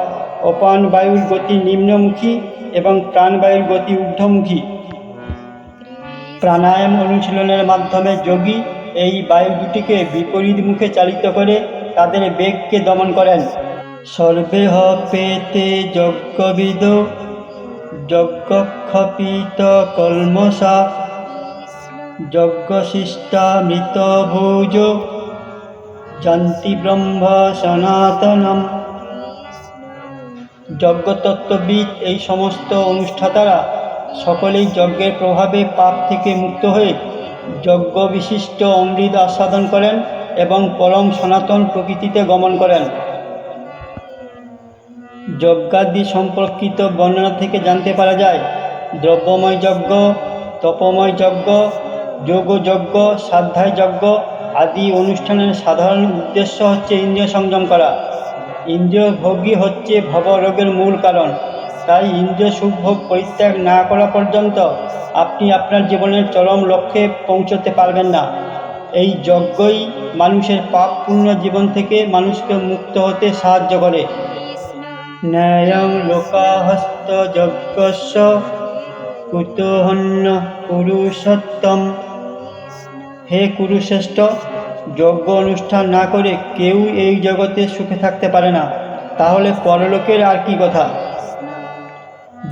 অপান বায়ুর গতি নিম্নমুখী এবং প্রাণবায়ুর গতি ঊর্ধ্বমুখী। প্রাণায়াম অনুশীলনের মাধ্যমে যোগী এই বায়ু দুটিকে বিপরীত মুখে চালিত করে তাদের বেগকে দমন করেন। সর্বেহ পেতে যজ্ঞবিদ যজ্ঞক্ষপিত কলমসা যজ্ঞশিষ্টা মৃতভোজ যান্তি ব্রহ্ম সনাতনম। যজ্ঞতত্ত্ববিদ এই সমস্ত অনুষ্ঠাতারা সকলেই যজ্ঞের প্রভাবে পাপ থেকে মুক্ত হয়ে যজ্ঞ বিশিষ্ট অমৃত আস্বাদন করেন এবং পরম সনাতন প্রকৃতিতে গমন করেন। যজ্ঞাদি সম্পর্কিত বর্ণনা থেকে জানতে পারা যায়, দ্রব্যময় যজ্ঞ, তপময় যজ্ঞ, যোগযজ্ঞ, স্বাধ্যায় যজ্ঞ আদি অনুষ্ঠানের সাধারণ উদ্দেশ্য হচ্ছে ইন্দ্রিয় সংযম করা। ইন্দ্রিয় ভোগই হচ্ছে ভবরোগের মূল কারণ। তাই ইন্দ্রিয় সুখভোগ পরিত্যাগ না করা পর্যন্ত আপনি আপনার জীবনের চরম লক্ষ্যে পৌঁছতে পারবেন না। এই যজ্ঞই মানুষের পাপপূর্ণ জীবন থেকে মানুষকে মুক্ত হতে সাহায্য করে। ন্যায়ং লোকাহস্ত যজ্ঞস্য কুতোহন্য পুরুষোত্তম। হে কুরুশ্রেষ্ঠ, যজ্ঞ অনুষ্ঠান না করে কেউ এই জগতে সুখে থাকতে পারে না, তাহলে পরলোকের আর কি কথা।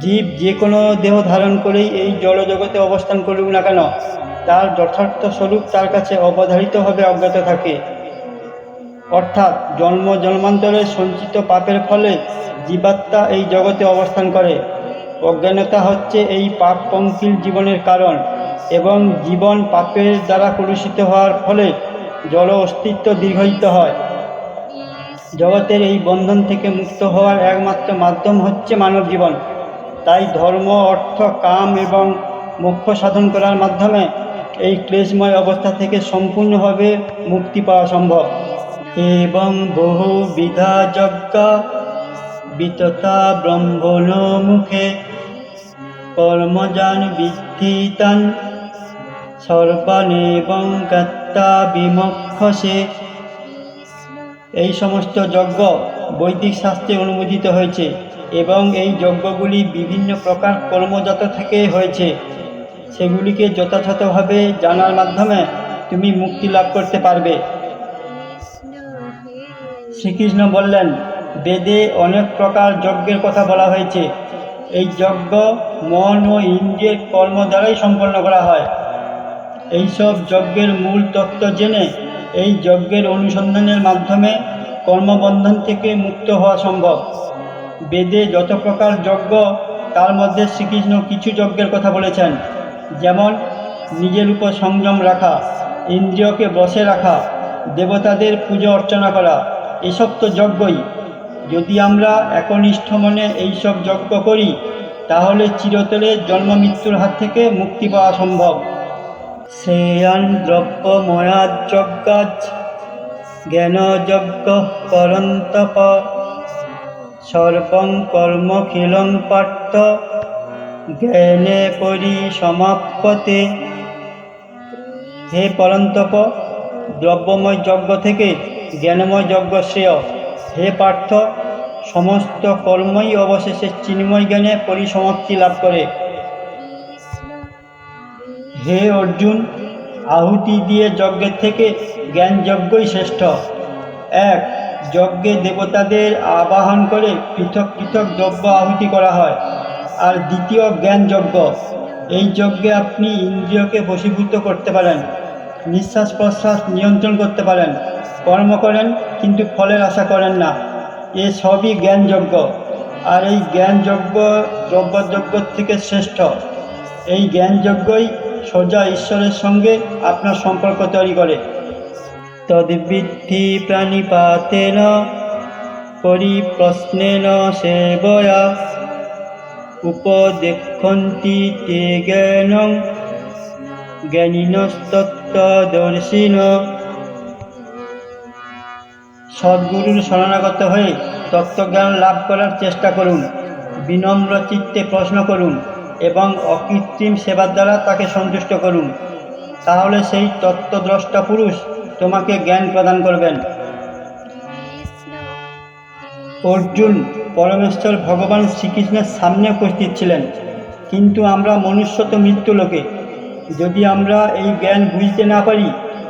জীব যে কোনো দেহ ধারণ করেই এই জড়জগতে অবস্থান করুক না কেন, তার যথার্থ স্বরূপ তার কাছে অবধারিতভাবে অজ্ঞাত থাকে। অর্থাৎ জন্ম জন্মান্তরের সঞ্চিত পাপের ফলে জীবাত্মা এই জগতে অবস্থান করে। অজ্ঞানতা হচ্ছে এই পাপ পঙ্কিল জীবনের কারণ এবং জীবন পাপের দ্বারা কলুষিত হওয়ার ফলে জড় অস্তিত্ব দীর্ঘায়িত হয়। জগতের এই বন্ধন থেকে মুক্ত হওয়ার একমাত্র মাধ্যম হচ্ছে মানব জীবন। তাই ধর্ম, অর্থ, কাম এবং মোক্ষ সাধন করার মাধ্যমে এই ক্লেশময় অবস্থা থেকে সম্পূর্ণভাবে মুক্তি পাওয়া সম্ভব। এবং বহুবিধা যজ্ঞা বিততা ব্রহ্মণ মুখে কর্মজান বিদ্ধিতান সর্বানেবং জ্ঞাত্বা বিমোক্ষসে। এই সমস্ত যজ্ঞ বৈদিক শাস্ত্রে অনুমোদিত হয়েছে এবং এই যজ্ঞগুলি বিভিন্ন প্রকার কর্মজাত থেকে হয়েছে। সেগুলিকে যথাযথভাবে জানার মাধ্যমে তুমি মুক্তি লাভ করতে পারবে। শ্রীকৃষ্ণ বললেন, বেদে অনেক প্রকার যজ্ঞের কথা বলা হয়েছে। এই যজ্ঞ মন ও ইন্দ্রিয়ের কর্ম দ্বারাই সম্পন্ন করা হয়। এইসব যজ্ঞের মূল তত্ত্ব জেনে এই যজ্ঞের অনুসন্ধানের মাধ্যমে কর্মবন্ধন থেকে মুক্ত হওয়া সম্ভব। বেদে যত প্রকার যজ্ঞ, তার মধ্যে শ্রীকৃষ্ণ কিছু যজ্ঞের কথা বলেছেন, যেমন নিজের উপর সংযম রাখা, ইন্দ্রিয়কে বশে রাখা, দেবতাদের পুজো অর্চনা করা। এসব তো যজ্ঞই। যদি আমরা একনিষ্ঠ মনে এইসব যজ্ঞ করি, তাহলে চিরতরে জন্ম মৃত্যুর হাত থেকে মুক্তি পাওয়া সম্ভব। শ্রেয়ান দ্রব্যময়াযজ্ঞাৎ জ্ঞানযজ্ঞ পরন্তপ সর্বং কর্মখিলং পার্থ জ্ঞানে পরিসমাপ্যতে। হে পরন্তপ, দ্রব্যময় যজ্ঞ থেকে জ্ঞানময় যজ্ঞ শ্রেয়। হে পার্থ, সমস্ত কর্মই অবশেষে চিন্ময় জ্ঞানে পরিসমাপ্তি লাভ করে। হে অর্জুন, আহুতি দিয়ে যজ্ঞের থেকে জ্ঞান যজ্ঞই শ্রেষ্ঠ। এক যজ্ঞে দেবতাদের আবাহন করে পৃথক পৃথক দ্রব্য আহুতি করা হয়। আর দ্বিতীয় জ্ঞান যজ্ঞ। এই যজ্ঞে আপনি ইন্দ্রিয়কে বশীভূত করতে পারেন, নিঃশ্বাস প্রশ্বাস নিয়ন্ত্রণ করতে পারেন, কর্ম করেন কিন্তু ফলের আশা করেন না। এ সবই জ্ঞান যজ্ঞ। আর এই জ্ঞান যজ্ঞ দ্রব্যযজ্ঞের থেকে শ্রেষ্ঠ। এই জ্ঞান যজ্ঞই সোজা ঈশ্বরের সঙ্গে আপনার সম্পর্ক তৈরি করে। তদ্বিদ্ধি প্রাণিপাতেন পরিপ্রশ্নেন সেবয়া উপদেক্ষন্তি তে জ্ঞানং জ্ঞানিনস্তত্ত্বদর্শিন। সদ্গুরুর শরণাগত হয়ে তত্ত্বজ্ঞান লাভ করার চেষ্টা করুন, বিনম্র চিত্তে প্রশ্ন করুন এবং অকৃত্রিম সেবার দ্বারা তাকে সন্তুষ্ট করুন। তাহলে সেই তত্ত্বদ্রষ্টা পুরুষ তোমাকে জ্ঞান প্রদান করবেন। অর্জুন পরমেশ্বর ভগবান শ্রীকৃষ্ণের সামনে উপস্থিত ছিলেন, কিন্তু আমরা মনুষ্য তো মৃত্যু লোকে। যদি আমরা এই জ্ঞান বুঝতে না পারি,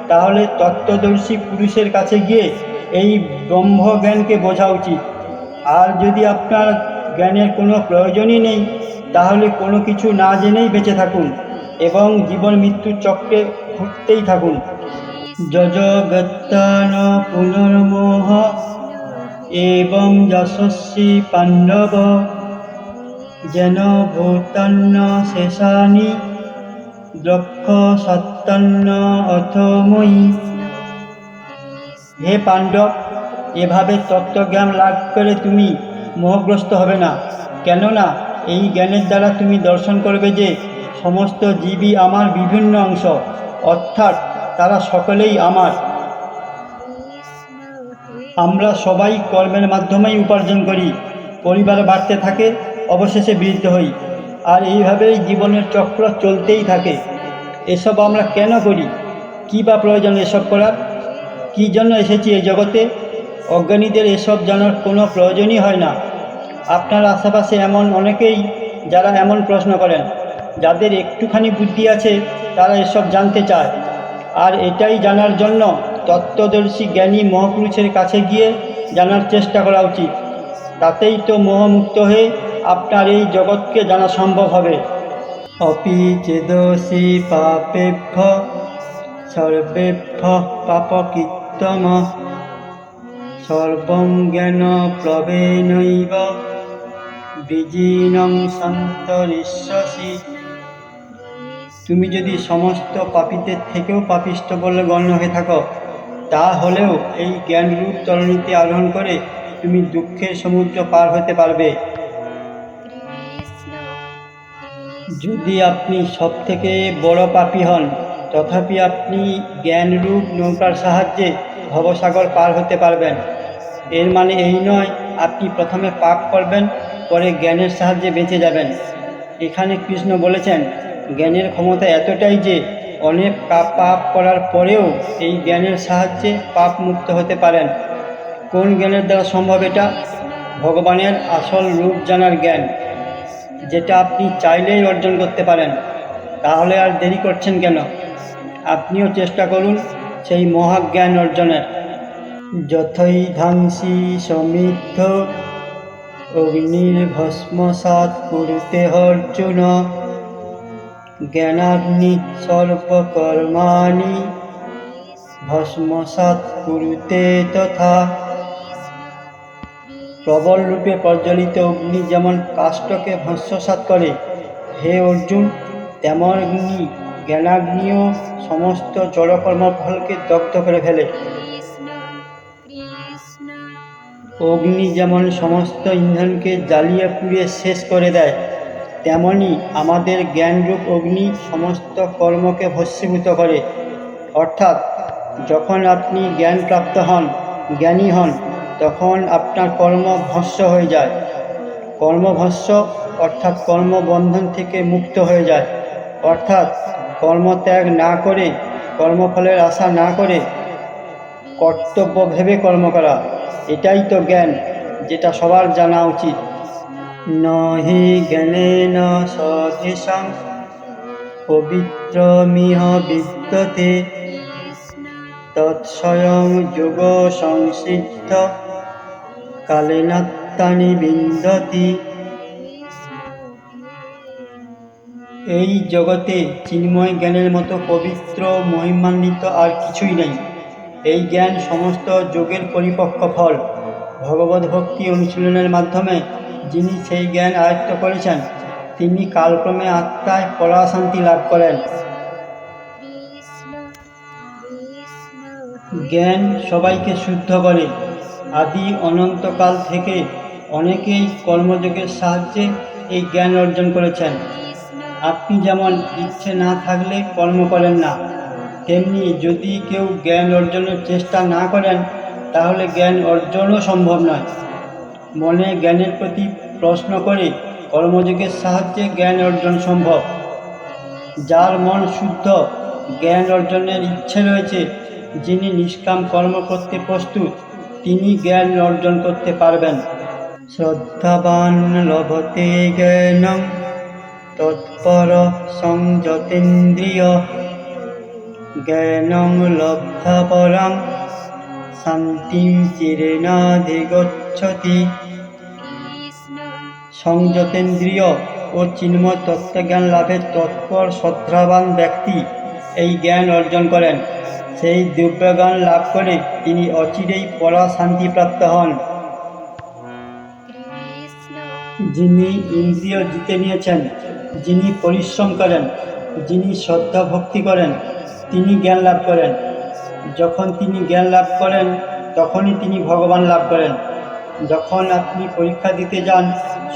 তাহলে তত্ত্বদর্শী পুরুষের কাছে গিয়ে এই ব্রহ্মজ্ঞানকে বোঝা উচিত। আর যদি আপনার জ্ঞানের কোনো প্রয়োজনই নেই, তাহলে কোনো কিছু না জেনেই বেঁচে থাকুন এবং জীবন মৃত্যুর চক্রে ঘুরতেই থাকুন। যজগত্তান পুনর্মোহ এবং যশস্বী পাণ্ডব যেন ভূতান্ন শেষানি দ্রক্ষ সত্তান্ন অথময়ী। হে পাণ্ডব, এভাবে তত্ত্বজ্ঞান লাভ করে তুমি মোহগ্রস্ত হবে না, কেননা এই জ্ঞানের দ্বারা তুমি দর্শন করবে যে সমস্ত জীবই আমার বিভিন্ন অংশ, অর্থাৎ তারা সকলেই আমার। আমরা সবাই কর্মের মাধ্যমেই উপার্জন করি, পরিবার বাড়তে থাকে, অবশেষে বৃদ্ধ হই, আর এইভাবেই জীবনের চক্র চলতেই থাকে। এসব আমরা কেন করি? কী বা প্রয়োজন এসব করার? কী জন্য এসেছি এই জগতে? অজ্ঞানীদের এসব জানার কোনো প্রয়োজনই হয় না। আপনার আশেপাশে এমন অনেকেই যারা এমন প্রশ্ন করেন, যাদের একটুখানি বুদ্ধি আছে তারা এসব জানতে চায়, আর এটাই জানার জন্য তত্ত্বদর্শী জ্ঞানী মহাপুরুষের কাছে গিয়ে জানার চেষ্টা করা উচিত। তাতেই তো মোহমুক্ত হয়ে আপনার এই জগৎকে জানা সম্ভব হবে। অপি চেদসি পাপেভ্য সর্বেভ্য পাপকৃত্তম সর্বং জ্ঞান প্লবেনৈব বিজিনং সন্তরিষ্যসি। তুমি যদি সমস্ত পাপীদের থেকেও পাপিষ্ঠ বলে গণ্য হয়ে থাকো, তাহলেও এই জ্ঞানরূপ তরণীতে আরোহণ করে তুমি দুঃখের সমুদ্র পার হতে পারবে। যদি আপনি সবথেকে বড় পাপী হন, তথাপি আপনি জ্ঞানরূপ নৌকার সাহায্যে ভবসাগর পার হতে পারবেন। এর মানে এই নয় আপনি প্রথমে পাপ করবেন, পরে জ্ঞানের সাহায্যে বেঁচে যাবেন। এখানে কৃষ্ণ বলেছেন, জ্ঞানের ক্ষমতা এতটাই যে অনেক পাপ করার পরেও এই জ্ঞানের সাহায্যে পাপ মুক্ত হতে পারেন। কোন জ্ঞানের দ্বারা সম্ভব এটা? ভগবানের আসল রূপ জানার জ্ঞান, যেটা আপনি চাইলেই অর্জন করতে পারেন। তাহলে আর দেরি করছেন কেন? আপনিও চেষ্টা করুন সেই মহাজ্ঞান অর্জনের। যথৈ ধ্বংসী সমৃদ্ধ অগ্নির্ভস্মসাৎ কুরুতে অর্জুন জ্ঞানাগ্নি সর্বকর্মাণি ভস্মসাৎ কুরুতে তথা। প্রবল রূপে প্রজ্বলিত অগ্নি যেমন কাষ্ঠকে ভস্মসাৎ করে, হে অর্জুন, তেমনি জ্ঞানাগ্নিও সমস্ত জড়কর্মফলকে দগ্ধ করে ফেলে। অগ্নি যেমন সমস্ত ইন্ধনকে জ্বালিয়ে পুড়িয়ে শেষ করে দেয়, তেমনি আমাদের জ্ঞানরূপ অগ্নি সমস্ত কর্মকে ভস্মীভূত করে। অর্থাৎ যখন আপনি জ্ঞানপ্রাপ্ত হন, জ্ঞানী হন, তখন আপনার কর্ম ভস্ম হয়ে যায়। কর্মভস্ম অর্থাৎ কর্মবন্ধন থেকে মুক্ত হয়ে যায়। অর্থাৎ কর্মত্যাগ না করে, কর্মফলের আশা না করে কর্তব্য ভেবে কর্ম করা, এটাই তো জ্ঞান, যেটা সবার জানা উচিত। নহি জ্ঞানেন সদৃশং পবিত্রমিহ বিদ্যতে তৎস্বয়ং যোগ সংসিদ্ধ কালেনাত্মানি বিন্দতি। এই জগতে চিন্ময় জ্ঞানের মতো পবিত্র মহিমান্বিত আর কিছুই নেই। এই জ্ঞান সমস্ত যোগের পরিপক্ক ফল। ভগবত ভক্তি অনুশীলনের মাধ্যমে যিনি সেই জ্ঞান আয়ত্ত করেছেন, তিনি কালক্রমে আত্মায় পরাশান্তি লাভ করেন। জ্ঞান সবাইকে শুদ্ধ করে। আদি অনন্তকাল থেকে অনেকেই কর্মযোগের সাহায্যে এই জ্ঞান অর্জন করেছেন। আপনি যেমন ইচ্ছে না থাকলে কর্ম করেন না, তেমনি যদি কেউ জ্ঞান অর্জনের চেষ্টা না করেন তাহলে জ্ঞান অর্জনও সম্ভব নয়। মনে জ্ঞানের প্রতি প্রশ্ন করে কর্মযোগের সাহায্যে জ্ঞান অর্জন সম্ভব। যার মন শুদ্ধ, জ্ঞান অর্জনের ইচ্ছে রয়েছে, যিনি নিষ্কাম কর্ম করতে প্রস্তুত, তিনি জ্ঞান অর্জন করতে পারবেন। শ্রদ্ধাবান লভতে জ্ঞানং তৎপর সংযতেন্দ্রিয় জ্ঞানং লব্ধা পরাং শান্তিং চিরেনাধিগচ্ছতি। সংযতেন্দ্রিয় ও চিন্ময় তত্ত্বজ্ঞান লাভের তৎপর শ্রদ্ধাবান ব্যক্তি এই জ্ঞান অর্জন করেন। সেই দিব্যজ্ঞান লাভ করে তিনি অচিরেই পরা শান্তিপ্রাপ্ত হন। যিনি ইন্দ্রিয় জিতে নিয়েছেন, যিনি পরিশ্রম করেন, যিনি শ্রদ্ধা ভক্তি করেন, তিনি জ্ঞান লাভ করেন। যখন তিনি জ্ঞান লাভ করেন তখনই তিনি ভগবান লাভ করেন। যখন আপনি পরীক্ষা দিতে যান,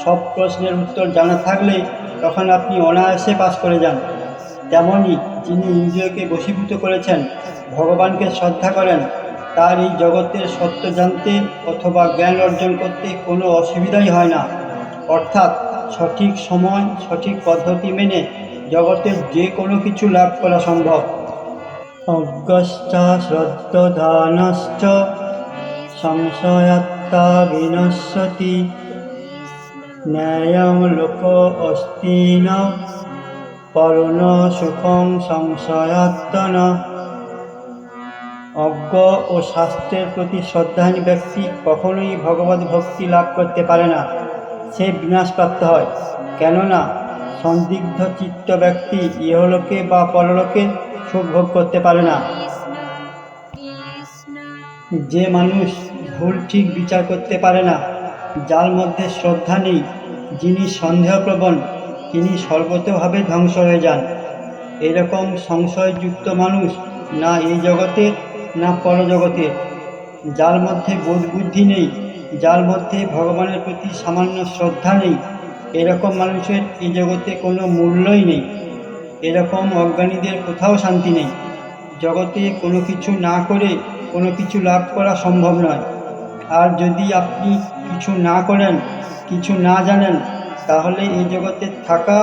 সব প্রশ্নের উত্তর জানা থাকলে তখন আপনি অনায়াসে পাস করে যান। তেমনই যিনি ইন্দ্রিয়কে বশীভূত করেছেন, ভগবানকে শ্রদ্ধা করেন, তার এই জগতের সত্য জানতে অথবা জ্ঞান অর্জন করতে কোনো অসুবিধাই হয় না। অর্থাৎ সঠিক সময় সঠিক পদ্ধতি মেনে জগতের যে কোনো কিছু লাভ করা সম্ভব। অজ্ঞশ্চ শ্রদ্ধধানশ্চ সংশয়াত্মা বিনশ্যতি ন্যায়ং লোক অস্তি ন পরণ সুখং সংশয়াত্মন। অজ্ঞ ও শাস্ত্রের প্রতি শ্রদ্ধাহীন ব্যক্তি কখনোই ভগবত ভক্তি লাভ করতে পারে না, সে বিনাশপ্রাপ্ত হয়। কেননা সন্দিগ্ধ চিত্ত ব্যক্তি ইহলোকে বা পরলোকে সুখ ভোগ করতে পারে না। যে মানুষ ভুল ঠিক বিচার করতে পারে না, যার মধ্যে শ্রদ্ধা নেই, যিনি সন্দেহপ্রবণ, তিনি সর্বতোভাবে ধ্বংস হয়ে যান। এরকম সংশয়যুক্ত মানুষ না এই জগতে না পরজগতে। যার মধ্যে বোধ বুদ্ধি নেই, যার মধ্যে ভগবানের প্রতি সামান্য শ্রদ্ধা নেই, এরকম মানুষের এই জগতে কোনো মূল্যই নেই। এরকম অজ্ঞানীদের কোথাও শান্তি নেই। জগতে কোনো কিছু না করে কোনো কিছু লাভ করা সম্ভব নয়। আর যদি আপনি কিছু না করেন, কিছু না জানেন, তাহলে এই জগতে থাকা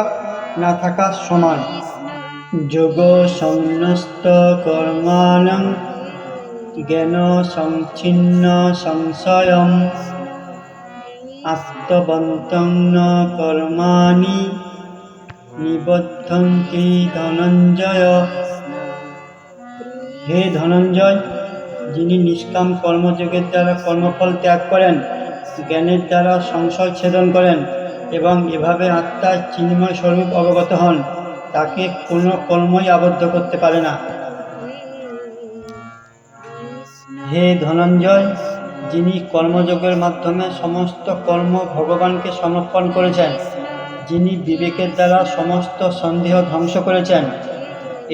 না থাকা সমান। যোগ সংন্যস্ত কর্মাণং জ্ঞান সংচ্ছিন্ন সংশয়ম আত্মবন্তং ন কর্মাণি নিবদ্ধন্তি ধনঞ্জয়। হে ধনঞ্জয়, যিনি নিষ্কাম কর্মযোগের দ্বারা কর্মফল ত্যাগ করেন, জ্ঞানের দ্বারা সংশয় ছেদন করেন এবং এভাবে আত্মার চিন্ময় স্বরূপ অবগত হন, তাকে কোনো কর্মই আবদ্ধ করতে পারে না। হে ধনঞ্জয়, যিনি কর্মযোগের মাধ্যমে সমস্ত কর্ম ভগবানকে সমর্পণ করেছেন, যিনি বিবেকের দ্বারা সমস্ত সন্দেহ ধ্বংস করেছেন,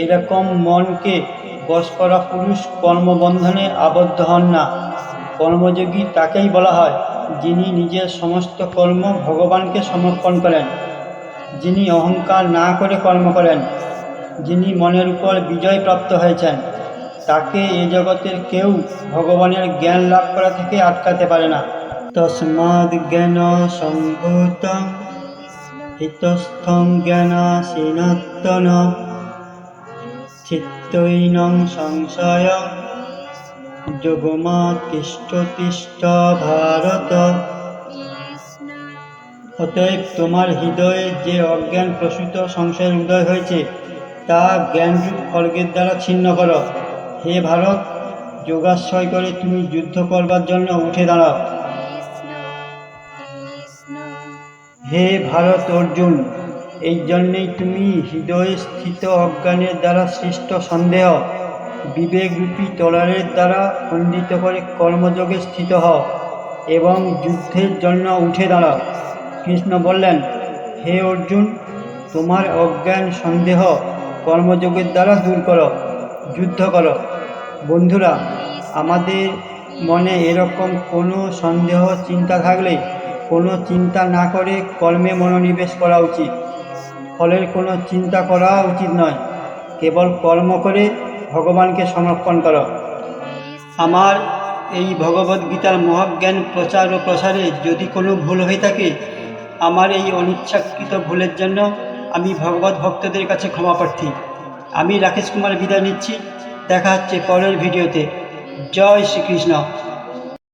এরকম মনকে বশ করা পুরুষ কর্মবন্ধনে আবদ্ধ হন না। কর্মযোগী তাকেই বলা হয় যিনি নিজের সমস্ত কর্ম ভগবানকে সমর্পণ করেন, যিনি অহংকার না করে কর্ম করেন, যিনি মনের উপর বিজয় প্রাপ্ত হয়েছেন। তাকে এ জগতের কেউ ভগবানের জ্ঞান লাভ করা থেকে আটকাতে পারে না। তস্মাদ জ্ঞান সম্ভূতং হিতস্থং জ্ঞানাসীনাত্মন চিত্তৈনং সংশয়ং যোগমাৎ তিষ্ঠ তিষ্ঠ ভারত। অতএব তোমার হৃদয়ে যে অজ্ঞান প্রসূত সংশয়ের উদয় হয়েছে, তা জ্ঞানরূপ খড়গের দ্বারা ছিন্ন করো। হে ভারত, যোগাশ্রয় করে তুমি যুদ্ধ করবার জন্য উঠে দাঁড়াও। হে ভারত অর্জুন, এই জন্যেই তুমি হৃদয়ে স্থিত অজ্ঞানের দ্বারা সৃষ্ট সন্দেহ বিবেকরূপী তলারের দ্বারা খণ্ডিত করে কর্মযোগে স্থিত হও এবং যুদ্ধের জন্য উঠে দাঁড়াও। কৃষ্ণ বললেন, হে অর্জুন, তোমার অজ্ঞান সন্দেহ কর্মযোগের দ্বারা দূর করো, যুদ্ধ করো। বন্ধুরা, আমাদের মনে এরকম কোনো সন্দেহ চিন্তা থাকলে কোনো চিন্তা না করে কর্মে মনোনিবেশ করা উচিত। ফলের কোনো চিন্তা করা উচিত নয়, কেবল কর্ম করে ভগবানকে সমর্পণ করো। আমার এই ভগবদ্গীতার মহাজ্ঞান প্রচার ও প্রসারে যদি কোনো ভুল হয়ে থাকে, আমার এই অনিচ্ছাকৃত ভুলের জন্য আমি ভগবত ভক্তদের কাছে ক্ষমা প্রার্থী। আমি রাকেশ কুমার বিদায় নিচ্ছি। দেখা হচ্ছে পরের ভিডিওতে। জয় শ্রীকৃষ্ণ।